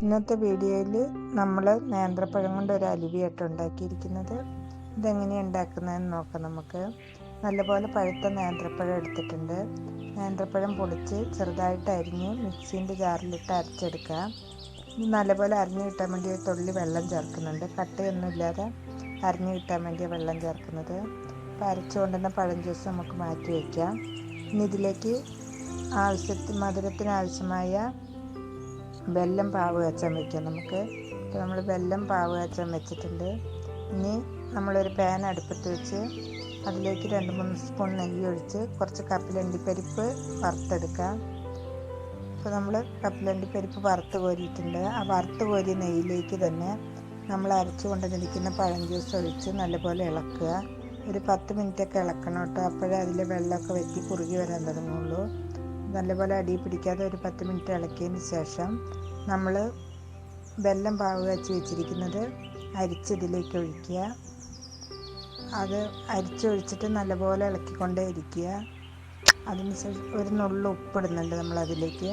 ഇന്നത്തെ വീഡിയോയിൽ നമ്മൾ നേന്ത്രപ്പഴം കൊണ്ട് ഒരു അലുവയായിട്ട് ഉണ്ടാക്കിയിരിക്കുന്നത്. ഇതെങ്ങനെയാണ് ഉണ്ടാക്കുന്നതെന്ന് നോക്കാം. നമുക്ക് നല്ലപോലെ പഴുത്ത നേന്ത്രപ്പഴം എടുത്തിട്ടുണ്ട്. നേന്ത്രപ്പഴം പൊളിച്ച് ചെറുതായിട്ട് അരിഞ്ഞ് മിക്സീൻ്റെ ജാറിലിട്ട് അരച്ചെടുക്കുക. ഇത് നല്ലപോലെ അരിഞ്ഞ് കിട്ടാൻ വേണ്ടി ഒരു തുള്ളി വെള്ളം ചേർക്കുന്നുണ്ട്. കട്ടയൊന്നുമില്ലാതെ അരിഞ്ഞ് കിട്ടാൻ വേണ്ടി വെള്ളം ചേർക്കുന്നത്. അപ്പോൾ അരച്ചുകൊണ്ട് തന്നെ പഴം ജ്യൂസ് നമുക്ക് മാറ്റി വയ്ക്കാം. ഇനി ഇതിലേക്ക് മധുരത്തിന് ആവശ്യമായ വെല്ലം പാവ് കാച്ചാൻ വയ്ക്കാം നമുക്ക്. ഇപ്പോൾ നമ്മൾ വെല്ലം പാവ് കാച്ചാൻ വെച്ചിട്ടുണ്ട്. ഇനി നമ്മളൊരു പാൻ അടുപ്പത്ത് വെച്ച് അതിലേക്ക് 2-3 സ്പൂൺ നെയ്യ് ഒഴിച്ച് കുറച്ച് കപ്പലണ്ടിപ്പരിപ്പ് വറുത്തെടുക്കാം. ഇപ്പോൾ നമ്മൾ കപ്പലണ്ടിപ്പരിപ്പ് വറുത്ത് കോരിയിട്ടുണ്ട്. ആ വറുത്ത് കോരിയ നെയ്യിലേക്ക് തന്നെ നമ്മൾ അരച്ചു കൊണ്ടുവന്നിരിക്കുന്ന പഴം ജ്യൂസ് ഒഴിച്ച് നല്ലപോലെ ഇളക്കുക. ഒരു 10 മിനിറ്റൊക്കെ ഇളക്കണം കേട്ടോ. അപ്പോഴേ അതിലെ വെള്ളമൊക്കെ വറ്റി കുറുകി വരാൻ തുടങ്ങുള്ളൂ. നല്ലപോലെ അടി പിടിക്കാതെ ഒരു 10 മിനിറ്റ് ഇളക്കിയതിന് ശേഷം നമ്മൾ വെല്ലം പാവ് കാച്ചി വെച്ചിരിക്കുന്നത് അരിച്ചതിലേക്ക് ഒഴിക്കുക. അത് അരിച്ചൊഴിച്ചിട്ട് നല്ലപോലെ ഇളക്കിക്കൊണ്ടേ ഇരിക്കുക. അതിനുശേഷം ഒരു നുള്ളു ഉപ്പിടുന്നുണ്ട് നമ്മളതിലേക്ക്.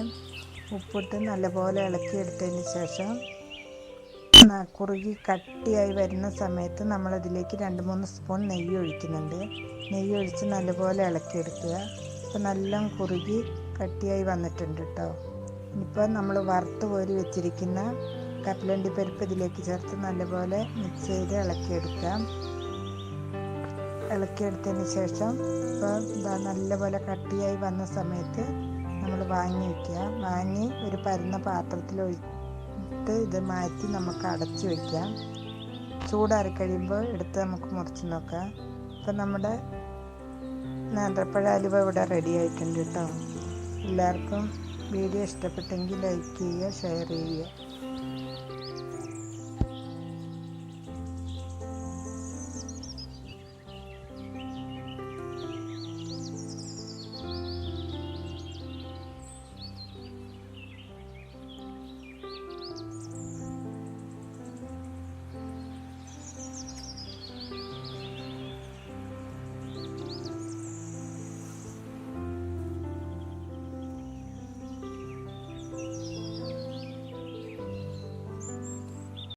ഉപ്പിട്ട് നല്ലപോലെ ഇളക്കിയെടുത്തതിന് ശേഷം കുറുകി കട്ടിയായി വരുന്ന സമയത്ത് നമ്മളതിലേക്ക് 2-3 സ്പൂൺ നെയ്യ് ഒഴിക്കുന്നുണ്ട്. നെയ്യ് ഒഴിച്ച് നല്ലപോലെ ഇളക്കിയെടുക്കുക. ഇപ്പോൾ നല്ല കുറുകി കട്ടിയായി വന്നിട്ടുണ്ട് കേട്ടോ. ഇനിയിപ്പോൾ നമ്മൾ വറുത്ത് കോരി വെച്ചിരിക്കുന്ന കപ്പലണ്ടിപ്പരിപ്പ് ഇതിലേക്ക് ചേർത്ത് നല്ലപോലെ മിക്സ് ചെയ്ത് ഇളക്കിയെടുക്കാം. ഇളക്കിയെടുത്തതിന് ശേഷം ഇപ്പോൾ നല്ലപോലെ കട്ടിയായി വന്ന സമയത്ത് നമ്മൾ വാങ്ങി വയ്ക്കുക. വാങ്ങി ഒരു പരന്ന പാത്രത്തിൽ ഒഴിച്ച് ഇത് മാറ്റി നമുക്ക് അടച്ചു വയ്ക്കാം. ചൂടാറി കഴിയുമ്പോൾ എടുത്ത് നമുക്ക് മുറിച്ച് നോക്കാം. ഇപ്പം നമ്മുടെ നേന്ത്രപ്പഴ അലുവ ഇവിടെ റെഡി ആയിട്ടുണ്ട് കേട്ടോ. എല്ലാവർക്കും വീഡിയോ ഇഷ്ടപ്പെട്ടെങ്കിൽ ലൈക്ക് ചെയ്യുക, ഷെയർ ചെയ്യുക.